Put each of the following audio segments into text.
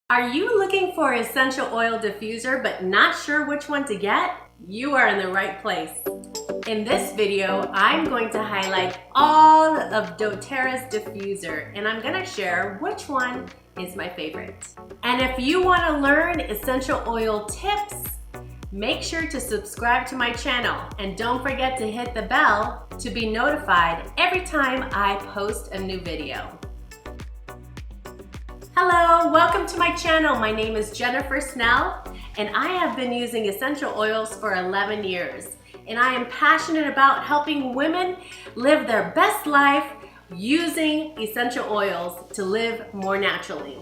Are you looking for essential oil diffuser but not sure which one to get? You are in the right place. In this video, I'm going to highlight all of doTERRA's diffuser and I'm going to share which one is my favorite. And if you want to learn essential oil tips, make sure to subscribe to my channel and don't forget to hit the bell to be notified every time I post a new video. Hello, welcome to my channel. My name is Snell and I have been using essential oils for 11 years. And I am passionate about helping women live their best life using essential oils to live more naturally.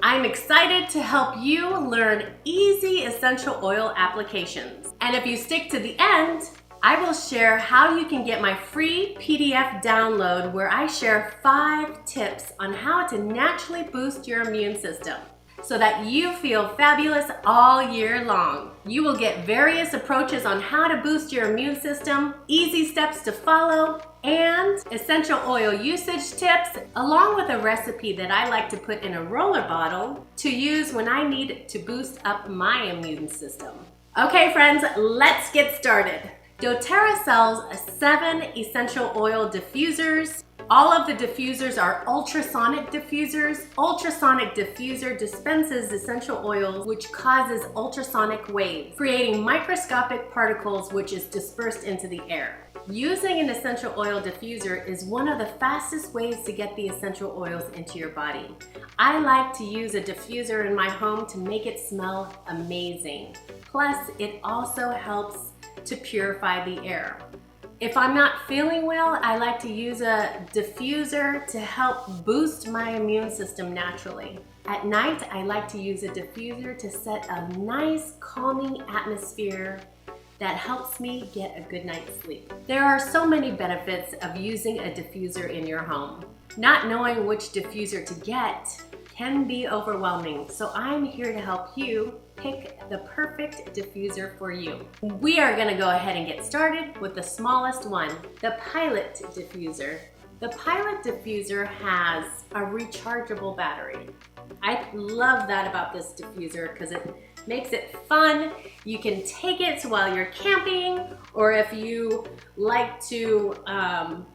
I'm excited to help you learn easy essential oil applications. And if you stick to the end, I will share how you can get my free PDF download where I share 5 tips on how to naturally boost your immune system so that you feel fabulous all year long. You will get various approaches on how to boost your immune system, easy steps to follow, and essential oil usage tips, along with a recipe that I like to put in a roller bottle to use when I need to boost up my immune system. Okay friends, let's get started. doTERRA sells 7 essential oil diffusers. All of the diffusers are ultrasonic diffusers. Ultrasonic diffuser dispenses essential oils which causes ultrasonic waves, creating microscopic particles which is dispersed into the air. Using an essential oil diffuser is one of the fastest ways to get the essential oils into your body. I like to use a diffuser in my home to make it smell amazing. Plus, it also helps to purify the air. If I'm not feeling well, I like to use a diffuser to help boost my immune system naturally. At night, I like to use a diffuser to set a nice calming atmosphere that helps me get a good night's sleep. There are so many benefits of using a diffuser in your home. Not knowing which diffuser to get can be overwhelming, so I'm here to help you pick the perfect diffuser for you. We are going to go ahead and get started with the smallest one, the Pilot diffuser. The Pilot diffuser has a rechargeable battery. I love that about this diffuser because it makes it fun. You can take it while you're camping, or if you like to, I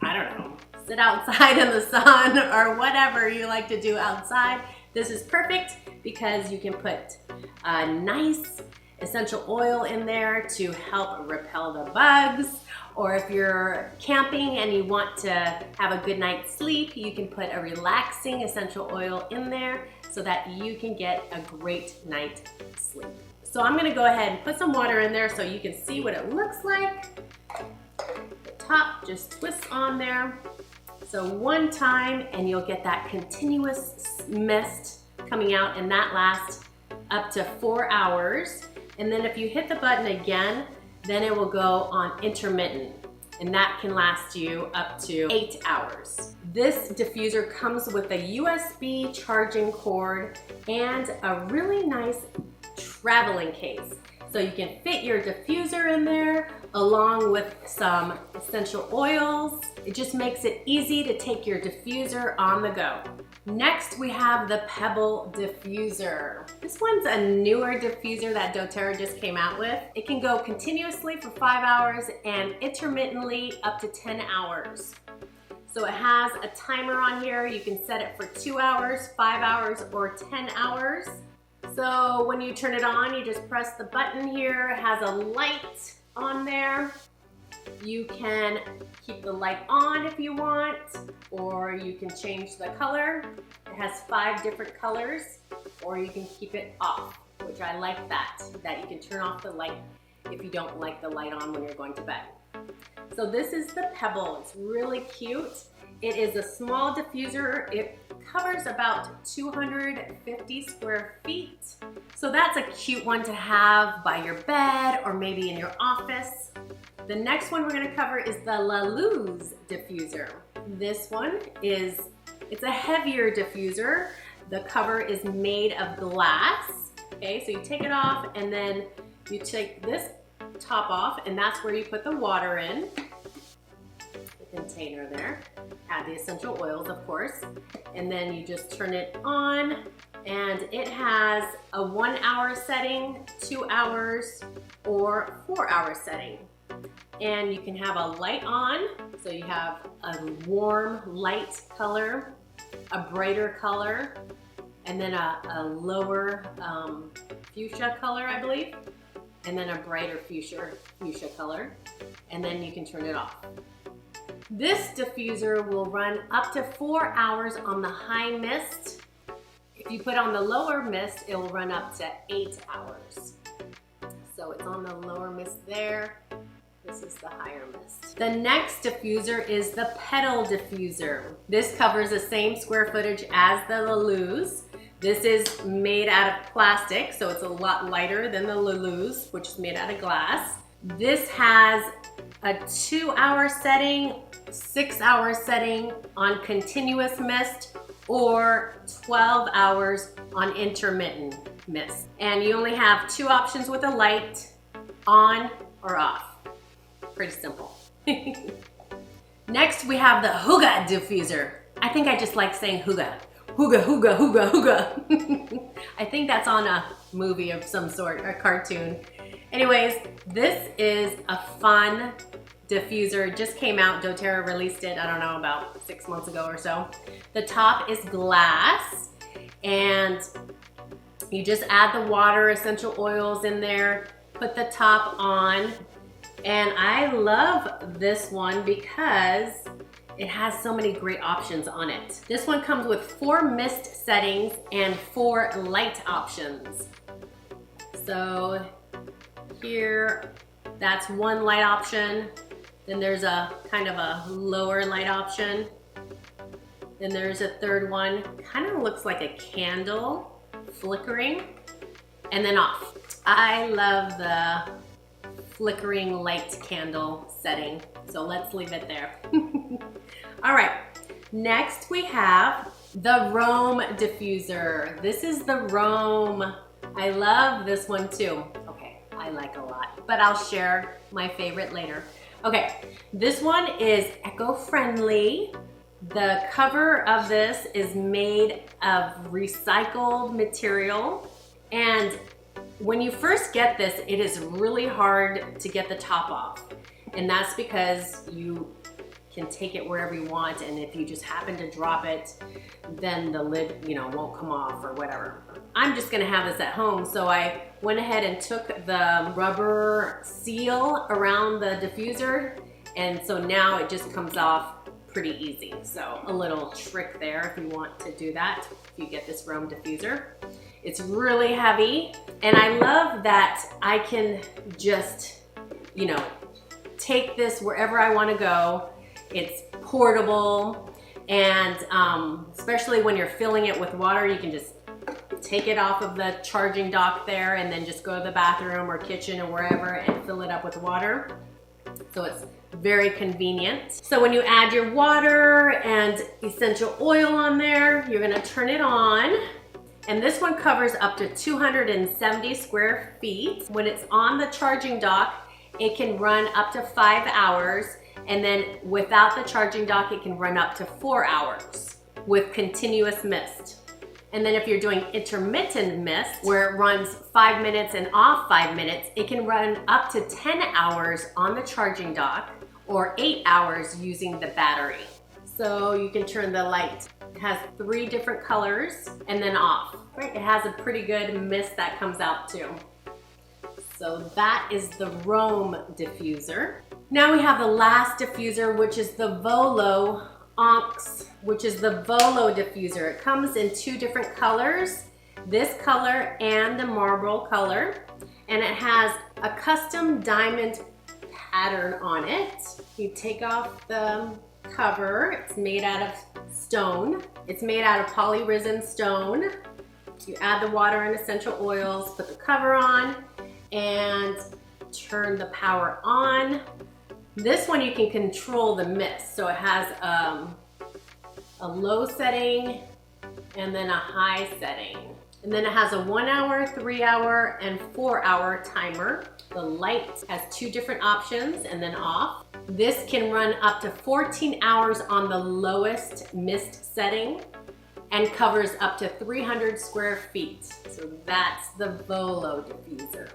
don't know, sit outside in the sun or whatever you like to do outside. This is perfect because you can put a nice essential oil in there to help repel the bugs, or if you're camping and you want to have a good night's sleep, you can put a relaxing essential oil in there so that you can get a great night's sleep. So I'm gonna go ahead and put some water in there so you can see what it looks like. The top just twists on there. So one time and you'll get that continuous mist coming out, and that lasts up to 4 hours. And then if you hit the button again, then it will go on intermittent, and that can last you up to 8 hours. This diffuser comes with a USB charging cord and a really nice traveling case. So you can fit your diffuser in there along with some essential oils. It just makes it easy to take your diffuser on the go. Next, we have the Pebble diffuser. This one's a newer diffuser that doTERRA just came out with. It can go continuously for 5 hours and intermittently up to 10 hours. So it has a timer on here. You can set it for 2 hours, 5 hours, or 10 hours. So when you turn it on, you just press the button here. It has a light on there. You can keep the light on if you want, or you can change the color. It has 5 different colors, or you can keep it off, which I like that you can turn off the light if you don't like the light on when you're going to bed. So this is the Pebble. It's really cute. It is a small diffuser. It covers about 250 square feet. So that's a cute one to have by your bed or maybe in your office. The next one we're going to cover is the La Luz diffuser. This one it's a heavier diffuser. The cover is made of glass. Okay, so you take it off and then you take this top off, and that's where you put the water in. You can container there. Add the essential oils, of course, and then you just turn it on, and it has a 1 hour setting, 2 hours, or 4 hour setting. And you can have a light on, so you have a warm light color, a brighter color, and then a lower fuchsia color, I believe, and then a brighter fuchsia color, and then you can turn it off. This diffuser will run up to 4 hours on the high mist. If you put on the lower mist, it will run up to 8 hours. So it's on the lower mist there. This is the higher mist. The next diffuser is the Petal diffuser. This covers the same square footage as the Lulu's. This is made out of plastic, so it's a lot lighter than the Lulu's, which is made out of glass. This has a 2 hour setting, 6 hour setting on continuous mist, or 12 hours on intermittent mist. And you only have 2 options with a light, on or off. Pretty simple. Next, we have the Hygge diffuser. I think I just like saying Hygge. Hygge, Hygge, Hygge, Hygge. I think that's on a movie of some sort, a cartoon. Anyways, this is a fun diffuser. It just came out. doTERRA released it, I don't know, about 6 months ago or so. The top is glass, and you just add the water, essential oils in there, put the top on. And I love this one because it has so many great options on it. This one comes with 4 mist settings and 4 light options. So here, that's 1 light option. Then there's a kind of a lower light option. Then there's a 3rd one, kind of looks like a candle flickering, and then off. I love the flickering light candle setting, so let's leave it there. All right, next we have the Rome diffuser. This is the Rome. I love this one too. Okay, I like a lot, but I'll share my favorite later. Okay, this one is eco-friendly. The cover of this is made of recycled material, and when you first get this, it is really hard to get the top off. And that's because you can take it wherever you want, and if you just happen to drop it, then the lid, won't come off or whatever. I'm just gonna have this at home, so I went ahead and took the rubber seal around the diffuser, and so now it just comes off pretty easy. So a little trick there if you want to do that, if you get this Rome diffuser. It's really heavy, and I love that I can just, take this wherever I want to go. It's portable, and especially when you're filling it with water, you can just take it off of the charging dock there and then just go to the bathroom or kitchen or wherever and fill it up with water. So it's very convenient. So when you add your water and essential oil on there, you're gonna turn it on. And this one covers up to 270 square feet. When it's on the charging dock, it can run up to 5 hours. And then without the charging dock, it can run up to 4 hours with continuous mist. And then if you're doing intermittent mist, where it runs 5 minutes and off 5 minutes, it can run up to 10 hours on the charging dock or 8 hours using the battery. So you can turn the light. It has 3 different colors and then off. Right? It has a pretty good mist that comes out too. So that is the Rome diffuser. Now we have the last diffuser, which is the Volo which is the Volo diffuser. It comes in 2 different colors, this color and the marble color, and it has a custom diamond pattern on it. You take off the cover. It's made out of stone. It's made out of polyresin stone. You add the water and essential oils, put the cover on, and turn the power on. This one you can control the mist, so it has a low setting and then a high setting. And then it has a 1 hour, 3 hour, and 4 hour timer. The light has 2 different options and then off. This can run up to 14 hours on the lowest mist setting and covers up to 300 square feet. So that's the Volo diffuser.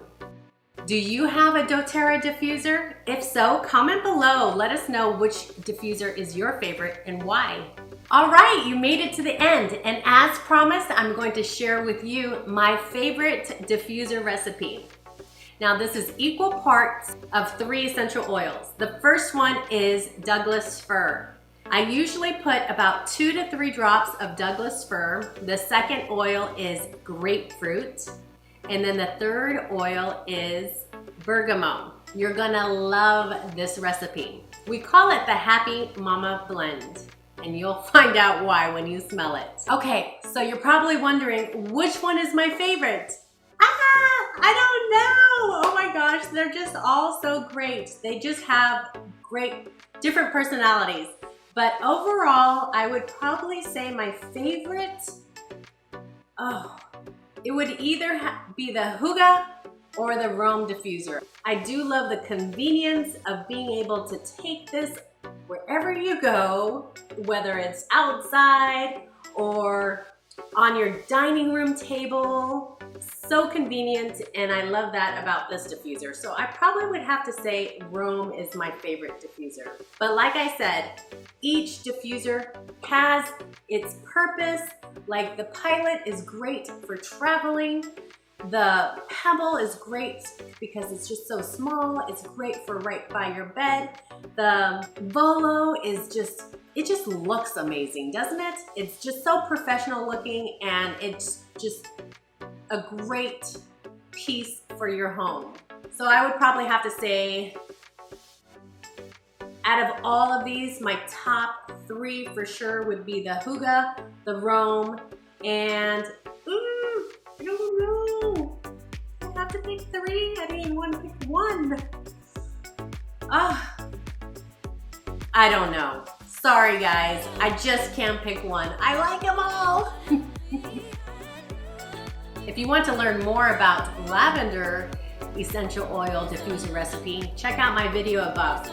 Do you have a doTERRA diffuser? If so, comment below. Let us know which diffuser is your favorite and why. All right, you made it to the end. And as promised, I'm going to share with you my favorite diffuser recipe. Now this is equal parts of 3 essential oils. The first one is Douglas fir. I usually put about 2 to 3 drops of Douglas fir. The second oil is grapefruit. And then the third oil is bergamot. You're gonna love this recipe. We call it the Happy Mama Blend, and you'll find out why when you smell it. Okay, so you're probably wondering, which one is my favorite? I don't know. Oh my gosh, they're just all so great. They just have great, different personalities. But overall, I would probably say my favorite, it would either be the Hygge or the Rome diffuser. I do love the convenience of being able to take this wherever you go, whether it's outside or on your dining room table. So convenient, and I love that about this diffuser. So I probably would have to say Rome is my favorite diffuser. But like I said, each diffuser has its purpose. Like the Pilot is great for traveling. The Pebble is great because it's just so small. It's great for right by your bed. The Volo is just, it just looks amazing, doesn't it? It's just so professional looking, and it's just a great piece for your home. So I would probably have to say, out of all of these, my top 3 for sure would be the Hygge, the Rome, and I don't know. I have to pick 3. I didn't even want to pick 1. I don't know. Sorry guys, I just can't pick 1. I like them all. If you want to learn more about lavender essential oil diffuser recipe, check out my video above.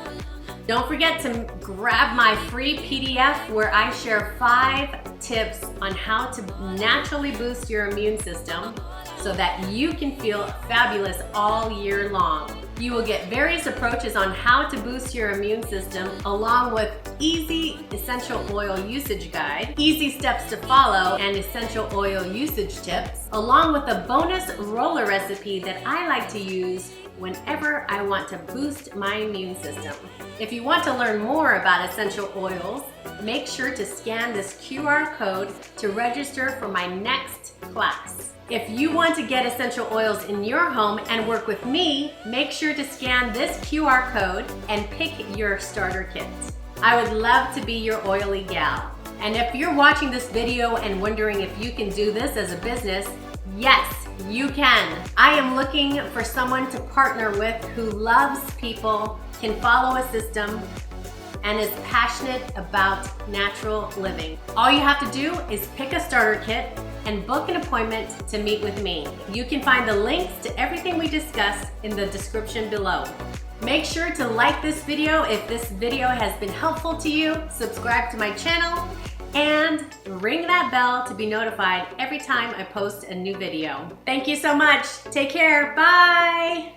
Don't forget to grab my free PDF where I share 5 tips on how to naturally boost your immune system so that you can feel fabulous all year long. You will get various approaches on how to boost your immune system, along with easy essential oil usage guide, easy steps to follow, and essential oil usage tips, along with a bonus roller recipe that I like to use whenever I want to boost my immune system. If you want to learn more about essential oils, make sure to scan this QR code to register for my next class. If you want to get essential oils in your home and work with me, make sure to scan this QR code and pick your starter kit. I would love to be your oily gal. And if you're watching this video and wondering if you can do this as a business, yes, you can. I am looking for someone to partner with who loves people, can follow a system, and is passionate about natural living. All you have to do is pick a starter kit and book an appointment to meet with me. You can find the links to everything we discussed in the description below. Make sure to like this video if this video has been helpful to you, subscribe to my channel, and ring that bell to be notified every time I post a new video. Thank you so much. Take care. Bye.